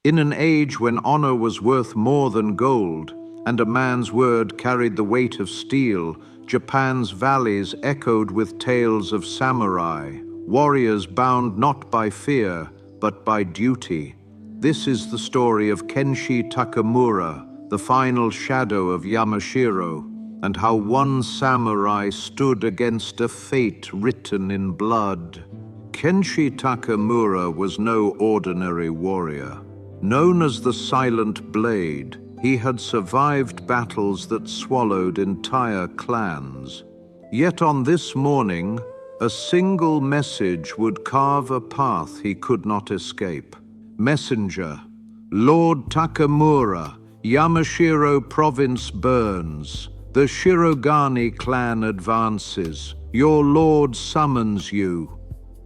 In an age when honor was worth more than gold, and a man's word carried the weight of steel, Japan's valleys echoed with tales of samurai, warriors bound not by fear, but by duty. This is the story of Kenshi Takemura, the final shadow of Yamashiro, and how one samurai stood against a fate written in blood. Kenshi Takemura was no ordinary warrior. Known as the Silent Blade, he had survived battles that swallowed entire clans. Yet on this morning, a single message would carve a path he could not escape. Messenger, Lord Takemura, Yamashiro province burns. The Shirogane clan advances. Your lord summons you.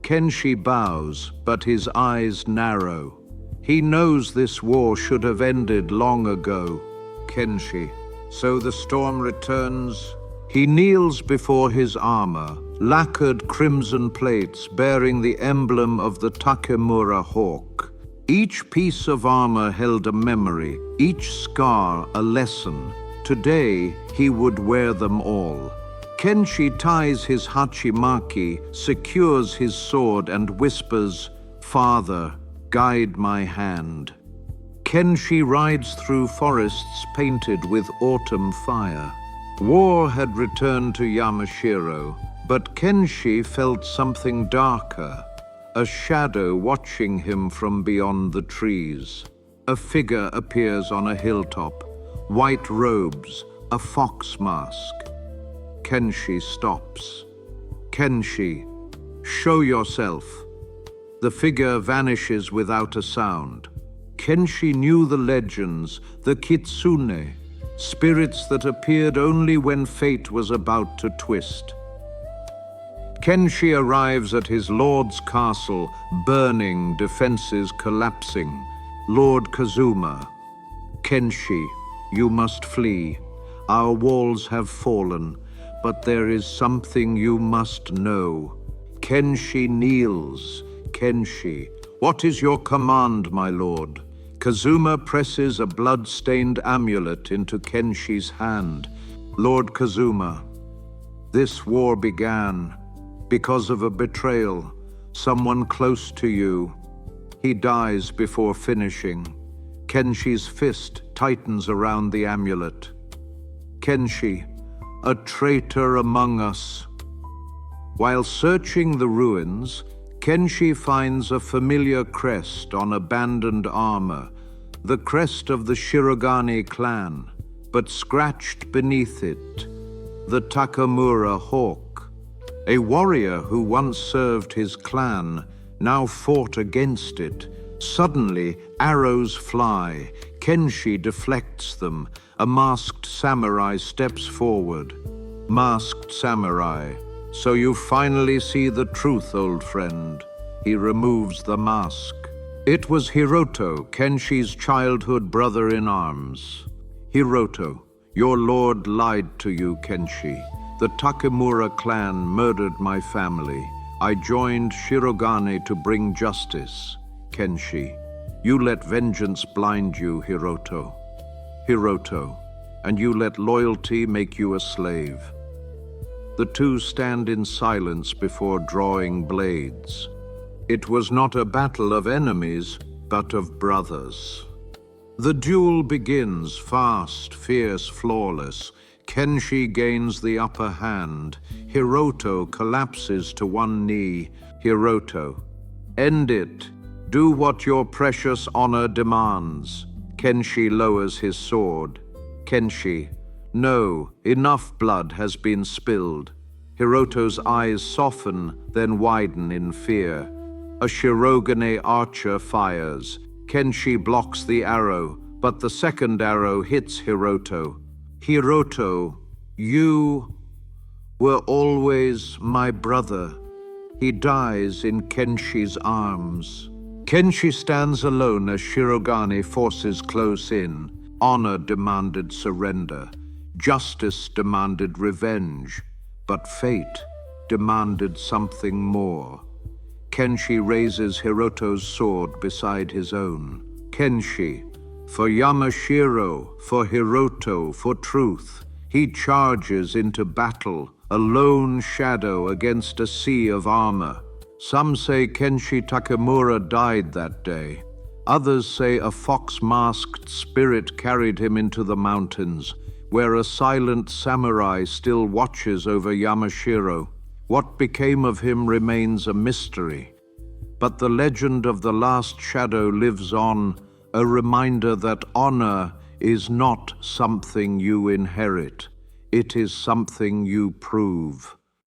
Kenshi bows, but his eyes narrow. He knows this war should have ended long ago. Kenshi, so the storm returns. He kneels before his armor, lacquered crimson plates bearing the emblem of the Takemura hawk. Each piece of armor held a memory, each scar a lesson. Today, he would wear them all. Kenshi ties his hachimaki, secures his sword, and whispers, "Father, guide my hand." Kenshi rides through forests painted with autumn fire. War had returned to Yamashiro, but Kenshi felt something darker, a shadow watching him from beyond the trees. A figure appears on a hilltop, white robes, a fox mask. Kenshi stops. Kenshi, show yourself. The figure vanishes without a sound. Kenshi knew the legends, the kitsune, spirits that appeared only when fate was about to twist. Kenshi arrives at his lord's castle, burning, defenses collapsing. Lord Kazuma, Kenshi, you must flee. Our walls have fallen, but there is something you must know. Kenshi kneels. Kenshi, what is your command, my lord? Kazuma presses a blood-stained amulet into Kenshi's hand. Lord Kazuma, this war began because of a betrayal, someone close to you. He dies before finishing. Kenshi's fist tightens around the amulet. Kenshi, a traitor among us. While searching the ruins, Kenshi finds a familiar crest on abandoned armor, the crest of the Shirogane clan, but scratched beneath it, the Takemura hawk. A warrior who once served his clan now fought against it. Suddenly, arrows fly. Kenshi deflects them. A masked samurai steps forward. Masked samurai, so you finally see the truth, old friend. He removes the mask. It was Hiroto, Kenshi's childhood brother in arms. Hiroto, your lord lied to you, Kenshi. The Takemura clan murdered my family. I joined Shirogane to bring justice. Kenshi, you let vengeance blind you, Hiroto. Hiroto, and you let loyalty make you a slave. The two stand in silence before drawing blades. It was not a battle of enemies, but of brothers. The duel begins fast, fierce, flawless. Kenshi gains the upper hand. Hiroto collapses to one knee. Hiroto, end it. Do what your precious honor demands. Kenshi lowers his sword. Kenshi, no, enough blood has been spilled. Hiroto's eyes soften, then widen in fear. A Shirogane archer fires. Kenshi blocks the arrow, but the second arrow hits Hiroto. Hiroto, you were always my brother. He dies in Kenshi's arms. Kenshi stands alone as Shirogane forces close in. Honor demanded surrender. Justice demanded revenge. But fate demanded something more. Kenshi raises Hiroto's sword beside his own. Kenshi, for Yamashiro, for Hiroto, for truth. He charges into battle, a lone shadow against a sea of armor. Some say Kenshi Takemura died that day. Others say a fox-masked spirit carried him into the mountains, where a silent samurai still watches over Yamashiro. What became of him remains a mystery. But the legend of the Last Shadow lives on, a reminder that honor is not something you inherit. It is something you prove.